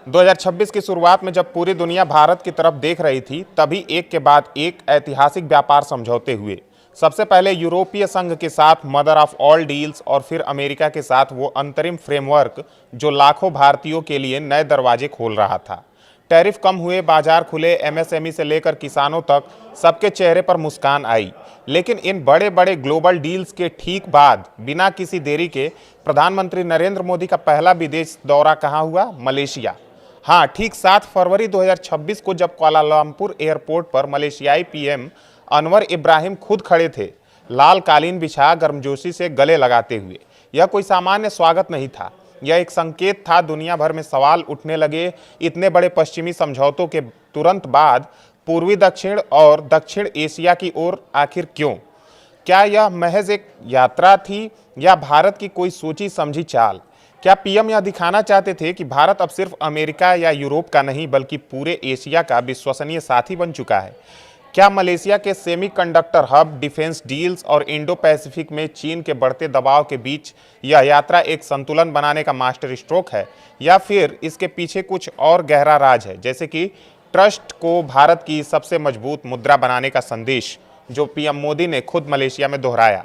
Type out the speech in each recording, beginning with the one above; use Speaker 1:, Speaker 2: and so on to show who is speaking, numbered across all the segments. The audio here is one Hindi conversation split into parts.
Speaker 1: 2026 की शुरुआत में जब पूरी दुनिया भारत की तरफ देख रही थी, तभी एक के बाद एक ऐतिहासिक व्यापार समझौते हुए। सबसे पहले यूरोपीय संघ के साथ मदर ऑफ ऑल डील्स और फिर अमेरिका के साथ वो अंतरिम फ्रेमवर्क जो लाखों भारतीयों के लिए नए दरवाजे खोल रहा था। टैरिफ कम हुए, बाजार खुले, एमएसएमई से लेकर किसानों तक सबके चेहरे पर मुस्कान आई। लेकिन इन बड़े बड़े ग्लोबल डील्स के ठीक बाद बिना किसी देरी के प्रधानमंत्री नरेंद्र मोदी का पहला विदेश दौरा कहाँ हुआ? मलेशिया। हाँ, ठीक 7 फरवरी 2026 को जब कुआलालंपुर एयरपोर्ट पर मलेशियाई पीएम अनवर इब्राहिम खुद खड़े थे, लाल कालीन बिछा गर्मजोशी से गले लगाते हुए। यह कोई सामान्य स्वागत नहीं था, यह एक संकेत था। दुनिया भर में सवाल उठने लगे, इतने बड़े पश्चिमी समझौतों के तुरंत बाद पूर्वी दक्षिण और दक्षिण एशिया की ओर आखिर क्यों? क्या यह महज एक यात्रा थी या भारत की कोई सोची समझी चाल? क्या पीएम यह दिखाना चाहते थे कि भारत अब सिर्फ अमेरिका या यूरोप का नहीं बल्कि पूरे एशिया का विश्वसनीय साथी बन चुका है? क्या मलेशिया के सेमीकंडक्टर हब, डिफेंस डील्स और इंडो पैसिफिक में चीन के बढ़ते दबाव के बीच यह यात्रा एक संतुलन बनाने का मास्टर स्ट्रोक है, या फिर इसके पीछे कुछ और गहरा राज है, जैसे कि ट्रस्ट को भारत की सबसे मजबूत मुद्रा बनाने का संदेश जो पीएम मोदी ने खुद मलेशिया में दोहराया?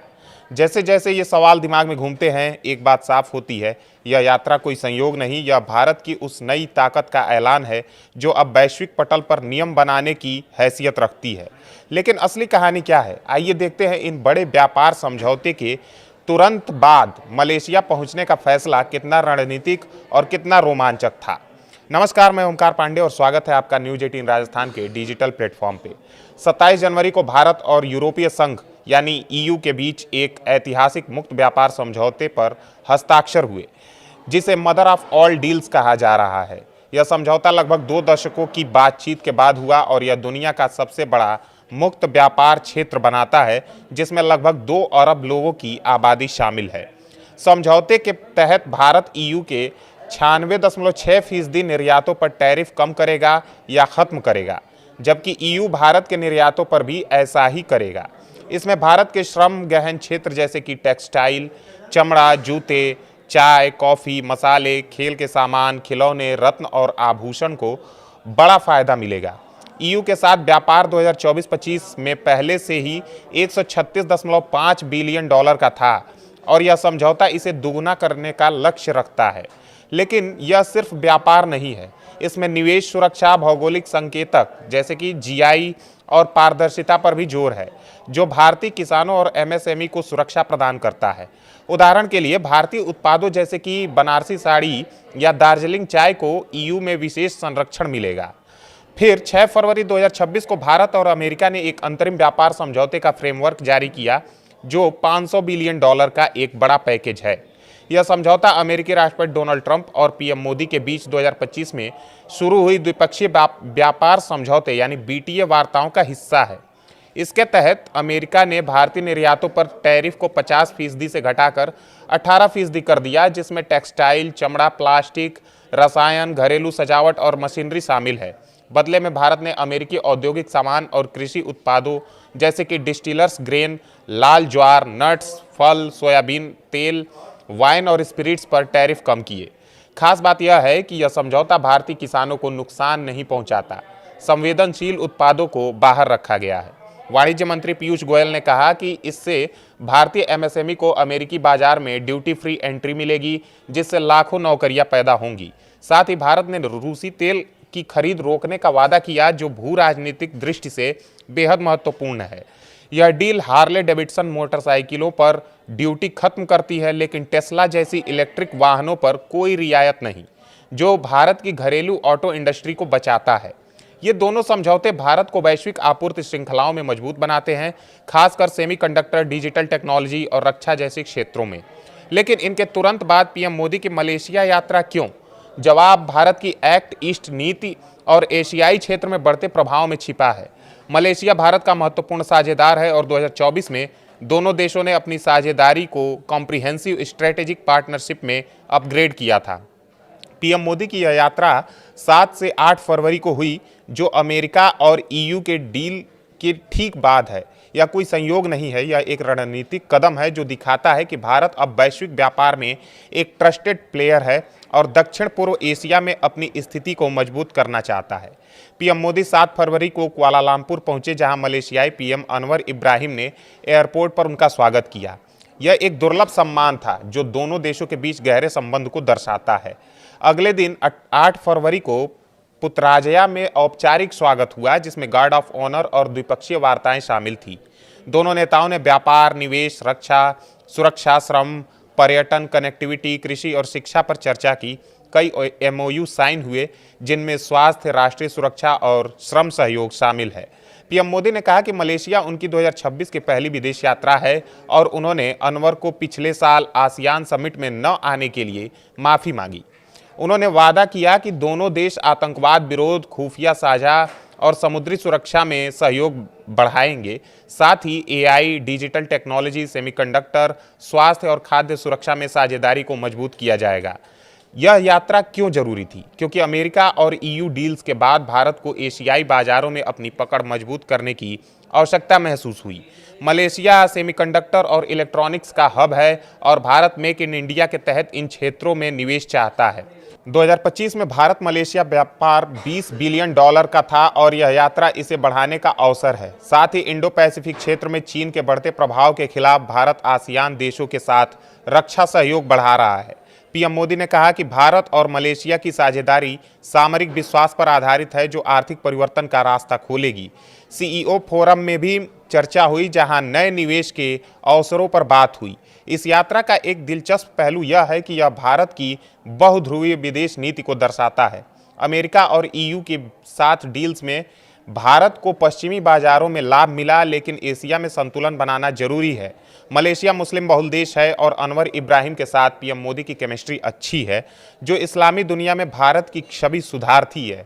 Speaker 1: जैसे जैसे ये सवाल दिमाग में घूमते हैं, एक बात साफ होती है, यह यात्रा कोई संयोग नहीं, यह भारत की उस नई ताकत का ऐलान है जो अब वैश्विक पटल पर नियम बनाने की हैसियत रखती है। लेकिन असली कहानी क्या है? आइए देखते हैं। इन बड़े व्यापार समझौते के तुरंत बाद मलेशिया पहुंचने का फैसला कितना रणनीतिक और कितना रोमांचक था। नमस्कार, मैं ओमकार पांडे और स्वागत है आपका न्यूज 18 राजस्थान के डिजिटल प्लेटफॉर्म पे। 27 जनवरी को भारत और यूरोपीय संघ यानी ईयू के बीच एक ऐतिहासिक मुक्त व्यापार समझौते पर हस्ताक्षर हुए, जिसे मदर ऑफ ऑल डील्स कहा जा रहा है। यह समझौता लगभग 2 दशकों की बातचीत के बाद हुआ और यह दुनिया का सबसे बड़ा मुक्त व्यापार क्षेत्र बनाता है, जिसमें लगभग 2 अरब लोगों की आबादी शामिल है। समझौते के तहत भारत ईयू के 96.6% निर्यातों पर टैरिफ कम करेगा या खत्म करेगा, जबकि ईयू भारत के निर्यातों पर भी ऐसा ही करेगा। इसमें भारत के श्रम गहन क्षेत्र जैसे कि टेक्सटाइल, चमड़ा, जूते, चाय, कॉफ़ी, मसाले, खेल के सामान, खिलौने, रत्न और आभूषण को बड़ा फायदा मिलेगा। ईयू के साथ व्यापार 2024-25 में पहले से ही $136.5 बिलियन का था और यह समझौता इसे दुगुना करने का लक्ष्य रखता है। लेकिन यह सिर्फ व्यापार नहीं है, इसमें निवेश, सुरक्षा, भौगोलिक संकेतक जैसे कि जीआई और पारदर्शिता पर भी जोर है, जो भारतीय किसानों और एमएसएमई को सुरक्षा प्रदान करता है। उदाहरण के लिए भारतीय उत्पादों जैसे कि बनारसी साड़ी या दार्जिलिंग चाय को ईयू में विशेष संरक्षण मिलेगा। फिर 6 फरवरी 2026 को भारत और अमेरिका ने एक अंतरिम व्यापार समझौते का फ्रेमवर्क जारी किया, जो $500 बिलियन का एक बड़ा पैकेज है। यह समझौता अमेरिकी राष्ट्रपति डोनाल्ड ट्रंप और पीएम मोदी के बीच 2025 में शुरू हुई द्विपक्षीय व्यापार समझौते यानी बीटीए वार्ताओं का हिस्सा है। इसके तहत अमेरिका ने भारतीय निर्यातों पर टैरिफ को 50% से घटाकर 18% कर दिया, जिसमें टेक्सटाइल, चमड़ा, प्लास्टिक, रसायन, घरेलू सजावट और मशीनरी शामिल है। बदले में भारत ने अमेरिकी औद्योगिक सामान और कृषि उत्पादों जैसे कि डिस्टिलर्स ग्रेन, लाल ज्वार, नट्स, फल, सोयाबीन तेल, वाइन और स्पिरिट्स पर टैरिफ कम किए। खास बात यह है कि यह समझौता भारतीय किसानों को नुकसान नहीं पहुंचाता, संवेदनशील उत्पादों को बाहर रखा गया है। वाणिज्य मंत्री पीयूष गोयल ने कहा कि इससे भारतीय एमएसएमई को अमेरिकी बाजार में ड्यूटी फ्री एंट्री मिलेगी, जिससे लाखों नौकरियां पैदा होंगी। साथ ही भारत ने रूसी तेल की खरीद रोकने का वादा किया, जो भू राजनीतिक दृष्टि से बेहद महत्वपूर्ण है। यह डील हार्ले डेविडसन मोटरसाइकिलों पर ड्यूटी खत्म करती है, लेकिन टेस्ला जैसी इलेक्ट्रिक वाहनों पर कोई रियायत नहीं, जो भारत की घरेलू ऑटो इंडस्ट्री को बचाता है। ये दोनों समझौते भारत को वैश्विक आपूर्ति श्रृंखलाओं में मजबूत बनाते हैं, खासकर सेमीकंडक्टर, डिजिटल टेक्नोलॉजी और रक्षा जैसे क्षेत्रों में। लेकिन इनके तुरंत बाद पीएम मोदी की मलेशिया यात्रा क्यों? जवाब भारत की एक्ट ईस्ट नीति और एशियाई क्षेत्र में बढ़ते प्रभाव में छिपा है। मलेशिया भारत का महत्वपूर्ण साझेदार है और 2024 में दोनों देशों ने अपनी साझेदारी को कॉम्प्रिहेंसिव स्ट्रेटेजिक पार्टनरशिप में अपग्रेड किया था। पीएम मोदी की यह यात्रा 7 से 8 फरवरी को हुई, जो अमेरिका और ईयू के डील के ठीक बाद है। यह कोई संयोग नहीं है, यह एक रणनीतिक कदम है जो दिखाता है कि भारत अब वैश्विक व्यापार में एक ट्रस्टेड प्लेयर है और दक्षिण पूर्व एशिया में अपनी स्थिति को मजबूत करना चाहता है। पीएम मोदी 7 फरवरी को कुआलालंपुर पहुंचे, जहां मलेशियाई पीएम अनवर इब्राहिम ने एयरपोर्ट पर उनका स्वागत किया। यह एक दुर्लभ सम्मान था जो दोनों देशों के बीच गहरे संबंध को दर्शाता है। अगले दिन 8 फरवरी को पुत्रराजया में औपचारिक स्वागत हुआ, जिसमें गार्ड ऑफ ऑनर और द्विपक्षीय वार्ताएं शामिल थी। दोनों नेताओं ने व्यापार, निवेश, रक्षा, सुरक्षा, श्रम, पर्यटन, कनेक्टिविटी, कृषि और शिक्षा पर चर्चा की। कई एमओयू साइन हुए, जिनमें स्वास्थ्य, राष्ट्रीय सुरक्षा और श्रम सहयोग शामिल है। पीएम मोदी ने कहा कि मलेशिया उनकी 2026 की पहली विदेश यात्रा है और उन्होंने अनवर को पिछले साल आसियान समिट में न आने के लिए माफी मांगी। उन्होंने वादा किया कि दोनों देश आतंकवाद विरोध, खुफिया साझा और समुद्री सुरक्षा में सहयोग बढ़ाएंगे। साथ ही एआई, डिजिटल टेक्नोलॉजी, सेमीकंडक्टर, स्वास्थ्य और खाद्य सुरक्षा में साझेदारी को मजबूत किया जाएगा। यह यात्रा क्यों जरूरी थी? क्योंकि अमेरिका और ईयू डील्स के बाद भारत को एशियाई बाजारों में अपनी पकड़ मजबूत करने की आवश्यकता महसूस हुई। मलेशिया सेमीकंडक्टर और इलेक्ट्रॉनिक्स का हब है और भारत मेक इन इंडिया के तहत इन क्षेत्रों में निवेश चाहता है। 2025 में भारत मलेशिया व्यापार $20 बिलियन का था और यह यात्रा इसे बढ़ाने का अवसर है। साथ ही इंडो पैसिफिक क्षेत्र में चीन के बढ़ते प्रभाव के खिलाफ भारत आसियान देशों के साथ रक्षा सहयोग बढ़ा रहा है। पीएम मोदी ने कहा कि भारत और मलेशिया की साझेदारी सामरिक विश्वास पर आधारित है जो आर्थिक परिवर्तन का रास्ता खोलेगी। सीईओ फोरम में भी चर्चा हुई, जहां नए निवेश के अवसरों पर बात हुई। इस यात्रा का एक दिलचस्प पहलू यह है कि यह भारत की बहुध्रुवीय विदेश नीति को दर्शाता है। अमेरिका और ईयू के साथ डील्स में भारत को पश्चिमी बाजारों में लाभ मिला, लेकिन एशिया में संतुलन बनाना जरूरी है। मलेशिया मुस्लिम बहुल देश है और अनवर इब्राहिम के साथ पीएम मोदी की केमिस्ट्री अच्छी है, जो इस्लामी दुनिया में भारत की छवि सुधारती है।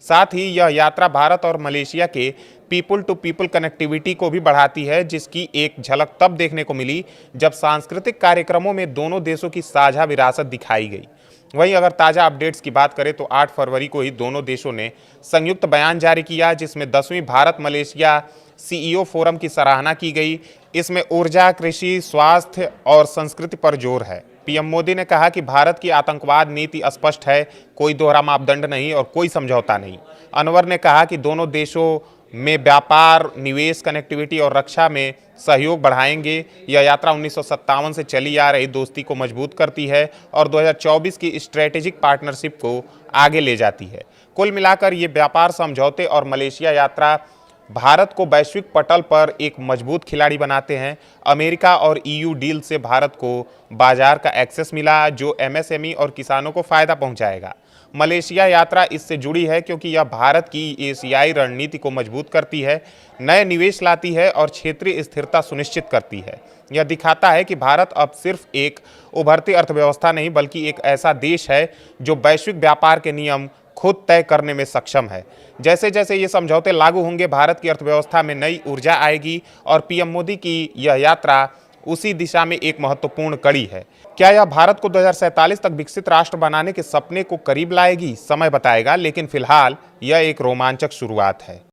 Speaker 1: साथ ही यह यात्रा भारत और मलेशिया के पीपल टू पीपल कनेक्टिविटी को भी बढ़ाती है, जिसकी एक झलक तब देखने को मिली जब सांस्कृतिक कार्यक्रमों में दोनों देशों की साझा विरासत दिखाई गई। वहीं अगर ताज़ा अपडेट्स की बात करें तो 8 फरवरी को ही दोनों देशों ने संयुक्त बयान जारी किया, जिसमें 10वीं भारत मलेशिया सीईओ फोरम की सराहना की गई। इसमें ऊर्जा, कृषि, स्वास्थ्य और संस्कृति पर जोर है। पीएम मोदी ने कहा कि भारत की आतंकवाद नीति स्पष्ट है, कोई दोहरा मापदंड नहीं और कोई समझौता नहीं। अनवर ने कहा कि दोनों देशों में व्यापार, निवेश, कनेक्टिविटी और रक्षा में सहयोग बढ़ाएंगे। यह यात्रा 1957 से चली आ रही दोस्ती को मजबूत करती है और 2024 की स्ट्रेटेजिक पार्टनरशिप को आगे ले जाती है। कुल मिलाकर ये व्यापार समझौते और मलेशिया यात्रा भारत को वैश्विक पटल पर एक मजबूत खिलाड़ी बनाते हैं। अमेरिका और ईयू डील से भारत को बाजार का एक्सेस मिला, जो एमएसएमई और किसानों को फायदा पहुंचाएगा। मलेशिया यात्रा इससे जुड़ी है क्योंकि यह भारत की एशियाई रणनीति को मजबूत करती है, नए निवेश लाती है और क्षेत्रीय स्थिरता सुनिश्चित करती है। यह दिखाता है कि भारत अब सिर्फ एक उभरती अर्थव्यवस्था नहीं, बल्कि एक ऐसा देश है जो वैश्विक व्यापार के नियम खुद तय करने में सक्षम है। जैसे जैसे ये समझौते लागू होंगे, भारत की अर्थव्यवस्था में नई ऊर्जा आएगी और पीएम मोदी की यह यात्रा उसी दिशा में एक महत्वपूर्ण कड़ी है। क्या यह भारत को 2047 तक विकसित राष्ट्र बनाने के सपने को करीब लाएगी? समय बताएगा, लेकिन फिलहाल यह एक रोमांचक शुरुआत है।